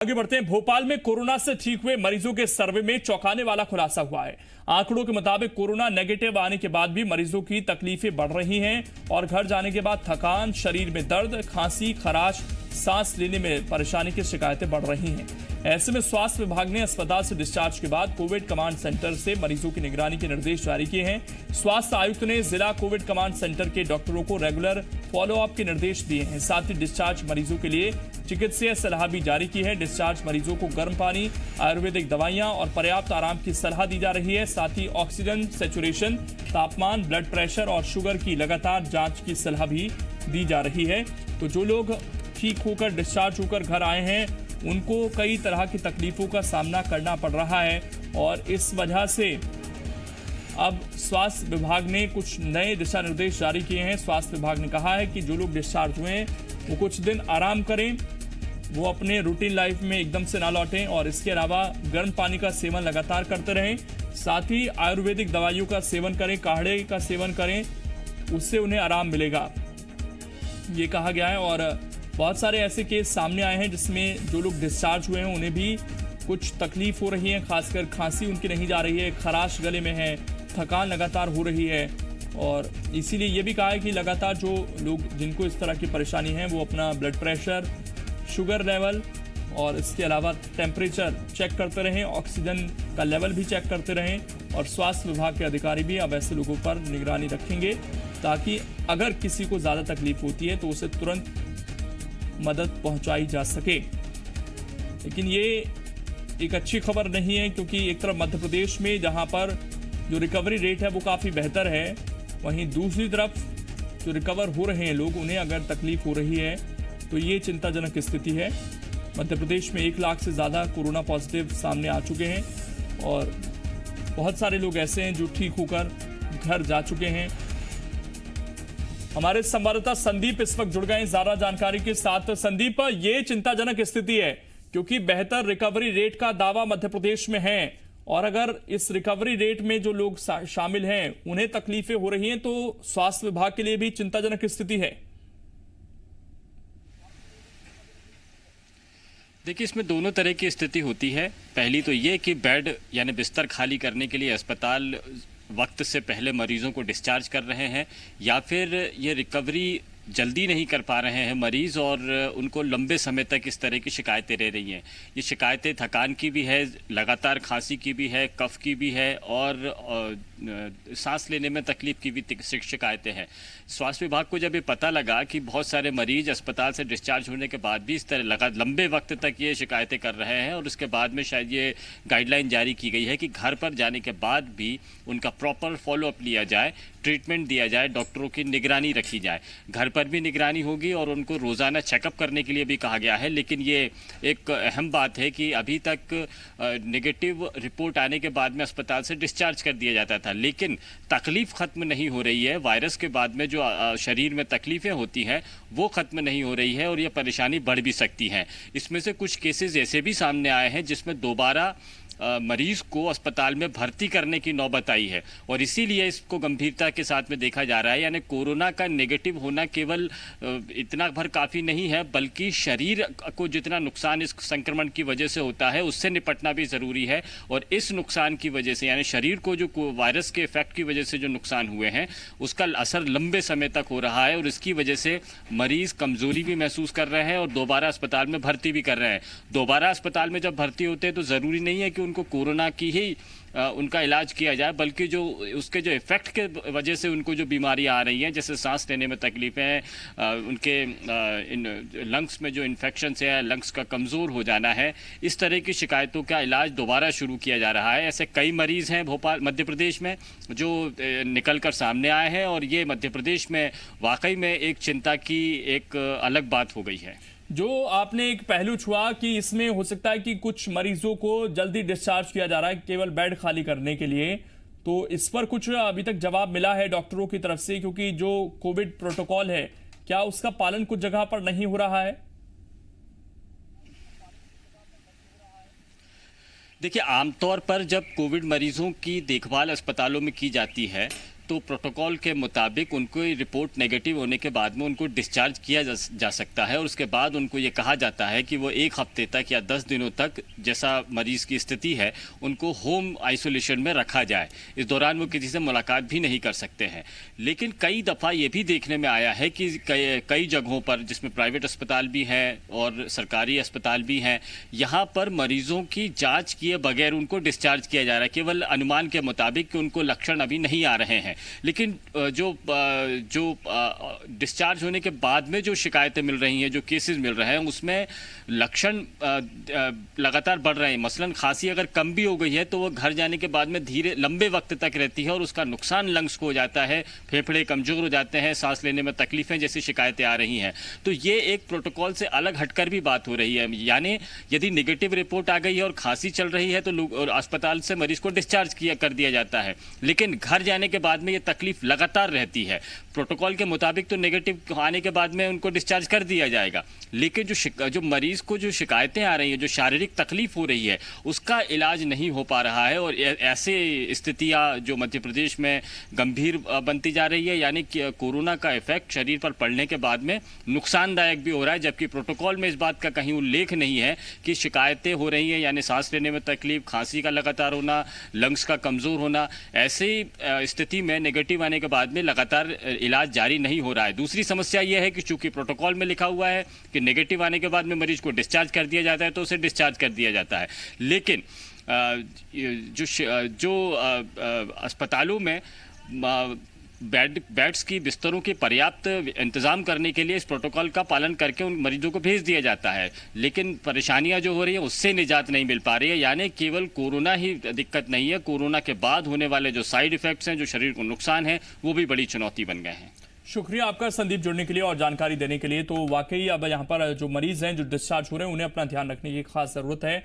आगे बढ़ते हैं। भोपाल में कोरोना से ठीक हुए मरीजों के सर्वे में चौंकाने वाला खुलासा हुआ है। आंकड़ों के मुताबिक कोरोना नेगेटिव आने के बाद भी मरीजों की तकलीफें बढ़ रही हैं और घर जाने के बाद थकान, शरीर में दर्द, खांसी, खराश, सांस लेने में परेशानी की शिकायतें बढ़ रही हैं। ऐसे में स्वास्थ्य विभाग ने अस्पताल से डिस्चार्ज के बाद कोविड कमांड सेंटर से मरीजों की निगरानी के निर्देश जारी किए हैं। स्वास्थ्य आयुक्त ने जिला कोविड कमांड सेंटर के डॉक्टरों को रेगुलर फॉलोअप के निर्देश दिए हैं। साथ ही डिस्चार्ज मरीजों के लिए चिकित्सीय सलाह भी जारी की है। डिस्चार्ज मरीजों को गर्म पानी, आयुर्वेदिक दवाइयां और पर्याप्त आराम की सलाह दी जा रही है। साथ ही ऑक्सीजन सैचुरेशन, तापमान, ब्लड प्रेशर और शुगर की लगातार जांच की सलाह भी दी जा रही है। तो जो लोग ठीक होकर डिस्चार्ज होकर घर आए हैं उनको कई तरह की तकलीफों का सामना करना पड़ रहा है और इस वजह से अब स्वास्थ्य विभाग ने कुछ नए दिशा निर्देश जारी किए हैं। स्वास्थ्य विभाग ने कहा है कि जो लोग डिस्चार्ज हुए हैं वो कुछ दिन आराम करें, वो अपने रूटीन लाइफ में एकदम से ना लौटें और इसके अलावा गर्म पानी का सेवन लगातार करते रहें। साथ ही आयुर्वेदिक दवाइयों का सेवन करें, काढ़े का सेवन करें, उससे उन्हें आराम मिलेगा, ये कहा गया है। और बहुत सारे ऐसे केस सामने आए हैं जिसमें जो लोग डिस्चार्ज हुए हैं उन्हें भी कुछ तकलीफ हो रही है, खासकर खांसी उनकी नहीं जा रही है, खराश गले में है, थकान लगातार हो रही है। और इसीलिए ये भी कहा है कि लगातार जो लोग जिनको इस तरह की परेशानी है वो अपना ब्लड प्रेशर, शुगर लेवल और इसके अलावा टेम्परेचर चेक करते रहें, ऑक्सीजन का लेवल भी चेक करते रहें। और स्वास्थ्य विभाग के अधिकारी भी अब ऐसे लोगों पर निगरानी रखेंगे ताकि अगर किसी को ज़्यादा तकलीफ होती है तो उसे तुरंत मदद पहुंचाई जा सके। लेकिन ये एक अच्छी खबर नहीं है क्योंकि एक तरफ मध्य प्रदेश में जहां पर जो रिकवरी रेट है वो काफ़ी बेहतर है, वहीं दूसरी तरफ जो रिकवर हो रहे हैं लोग उन्हें अगर तकलीफ हो रही है तो ये चिंताजनक स्थिति है। मध्य प्रदेश में 1 लाख से ज़्यादा कोरोना पॉजिटिव सामने आ चुके हैं और बहुत सारे लोग ऐसे हैं जो ठीक होकर घर जा चुके हैं। हमारे संवाददाता संदीप इस वक्त जुड़ गए ज्यादा जानकारी के साथ। संदीप, ये चिंताजनक स्थिति है क्योंकि बेहतर रिकवरी रेट का दावा मध्य प्रदेश में है और अगर इस रिकवरी रेट में जो लोग शामिल हैं उन्हें तकलीफें हो रही हैं तो स्वास्थ्य विभाग के लिए भी चिंताजनक स्थिति है। देखिए, इसमें दोनों तरह की स्थिति होती है। पहली तो ये कि बेड यानी बिस्तर खाली करने के लिए अस्पताल वक्त से पहले मरीजों को डिस्चार्ज कर रहे हैं या फिर ये रिकवरी जल्दी नहीं कर पा रहे हैं मरीज़ और उनको लंबे समय तक इस तरह की शिकायतें रह रही हैं। ये शिकायतें थकान की भी है, लगातार खांसी की भी है, कफ की भी है और सांस लेने में तकलीफ की भी शिकायतें हैं। स्वास्थ्य विभाग को जब ये पता लगा कि बहुत सारे मरीज अस्पताल से डिस्चार्ज होने के बाद भी इस तरह लंबे वक्त तक ये शिकायतें कर रहे हैं और उसके बाद में शायद ये गाइडलाइन जारी की गई है कि घर पर जाने के बाद भी उनका प्रॉपर फॉलोअप लिया जाए, ट्रीटमेंट दिया जाए, डॉक्टरों की निगरानी रखी जाए। घर पर भी निगरानी होगी और उनको रोज़ाना चेकअप करने के लिए भी कहा गया है। लेकिन ये एक अहम बात है कि अभी तक नेगेटिव रिपोर्ट आने के बाद में अस्पताल से डिस्चार्ज कर दिया जाता था, लेकिन तकलीफ खत्म नहीं हो रही है। वायरस के बाद में जो शरीर में तकलीफें होती हैं वो खत्म नहीं हो रही है और ये परेशानी बढ़ भी सकती है। इसमें से कुछ केसेस ऐसे भी सामने आए हैं जिसमें दोबारा मरीज को अस्पताल में भर्ती करने की नौबत आई है और इसीलिए इसको गंभीरता के साथ में देखा जा रहा है। यानी कोरोना का नेगेटिव होना केवल इतना भर काफ़ी नहीं है, बल्कि शरीर को जितना नुकसान इस संक्रमण की वजह से होता है उससे निपटना भी ज़रूरी है। और इस नुकसान की वजह से यानी शरीर को जो वायरस के इफेक्ट की वजह से जो नुकसान हुए हैं उसका असर लंबे समय तक हो रहा है और इसकी वजह से मरीज़ कमज़ोरी भी महसूस कर रहे हैं और दोबारा अस्पताल में भर्ती भी कर रहे हैं। दोबारा अस्पताल में जब भर्ती होते हैं तो ज़रूरी नहीं है कि उनको कोरोना की ही उनका इलाज किया जाए, बल्कि जो उसके जो इफेक्ट के वजह से उनको जो बीमारियां आ रही हैं, जैसे सांस लेने में तकलीफें, उनके लंग्स में जो इन्फेक्शन है, लंग्स का कमज़ोर हो जाना है, इस तरह की शिकायतों का इलाज दोबारा शुरू किया जा रहा है। ऐसे कई मरीज़ हैं भोपाल मध्य प्रदेश में जो निकल कर सामने आए हैं और ये मध्य प्रदेश में वाकई में एक चिंता की एक अलग बात हो गई है। जो आपने एक पहलू छुआ कि इसमें हो सकता है कि कुछ मरीजों को जल्दी डिस्चार्ज किया जा रहा है केवल बेड खाली करने के लिए, तो इस पर कुछ अभी तक जवाब मिला है डॉक्टरों की तरफ से? क्योंकि जो कोविड प्रोटोकॉल है क्या उसका पालन कुछ जगह पर नहीं हो रहा है? देखिए, आमतौर पर जब कोविड मरीजों की देखभाल अस्पतालों में की जाती है तो प्रोटोकॉल के मुताबिक उनको रिपोर्ट नेगेटिव होने के बाद में उनको डिस्चार्ज किया जा सकता है और उसके बाद उनको ये कहा जाता है कि वो 1 हफ्ते तक या 10 दिनों तक, जैसा मरीज की स्थिति है, उनको होम आइसोलेशन में रखा जाए। इस दौरान वो किसी से मुलाकात भी नहीं कर सकते हैं। लेकिन कई दफ़ा ये भी देखने में आया है कि कई जगहों पर, जिसमें प्राइवेट अस्पताल भी हैं और सरकारी अस्पताल भी हैं, यहाँ पर मरीजों की जाँच किए बगैर उनको डिस्चार्ज किया जा रहा है, केवल अनुमान के मुताबिक कि उनको लक्षण अभी नहीं आ रहे हैं। लेकिन जो डिस्चार्ज होने के बाद में जो शिकायतें मिल रही हैं, जो केसेस मिल रहे हैं, उसमें लक्षण लगातार बढ़ रहे हैं। मसलन खांसी अगर कम भी हो गई है तो वो घर जाने के बाद में धीरे लंबे वक्त तक रहती है और उसका नुकसान लंग्स को हो जाता है, फेफड़े कमजोर हो जाते हैं, सांस लेने में तकलीफें जैसी शिकायतें आ रही हैं। तो ये एक प्रोटोकॉल से अलग हटकर भी बात हो रही है। यानी यदि नेगेटिव रिपोर्ट आ गई है और खांसी चल रही है तो लोग अस्पताल से मरीज को डिस्चार्ज कर दिया जाता है, लेकिन घर जाने के बाद में ये तकलीफ लगातार रहती है। प्रोटोकॉल के मुताबिक तो नेगेटिव आने के बाद में उनको डिस्चार्ज कर दिया जाएगा, लेकिन जो मरीज को जो शिकायतें आ रही हैं, जो शारीरिक तकलीफ हो रही है, उसका इलाज नहीं हो पा रहा है। और ऐसे स्थितियां जो मध्य प्रदेश में गंभीर बनती जा रही है, यानी कि कोरोना का इफेक्ट शरीर पर पड़ने के बाद में नुकसानदायक भी हो रहा है, जबकि प्रोटोकॉल में इस बात का कहीं उल्लेख नहीं है कि शिकायतें हो रही हैं, यानी सांस लेने में तकलीफ, खांसी का लगातार होना, लंग्स का कमज़ोर होना। ऐसी स्थिति में नेगेटिव आने के बाद में लगातार इलाज जारी नहीं हो रहा है। दूसरी समस्या यह है कि चूंकि प्रोटोकॉल में लिखा हुआ है कि नेगेटिव आने के बाद में मरीज को डिस्चार्ज कर दिया जाता है, तो उसे डिस्चार्ज कर दिया जाता है। लेकिन जो अस्पतालों में बेड्स की, बिस्तरों की पर्याप्त इंतजाम करने के लिए इस प्रोटोकॉल का पालन करके उन मरीजों को भेज दिया जाता है, लेकिन परेशानियां जो हो रही है उससे निजात नहीं मिल पा रही है। यानी केवल कोरोना ही दिक्कत नहीं है, कोरोना के बाद होने वाले जो साइड इफेक्ट्स हैं, जो शरीर को नुकसान है, वो भी बड़ी चुनौती बन गए हैं। शुक्रिया आपका संदीप, जुड़ने के लिए और जानकारी देने के लिए। तो वाकई अब यहाँ पर जो मरीज हैं, जो डिस्चार्ज हो रहे हैं, उन्हें अपना ध्यान रखने की खास जरूरत है।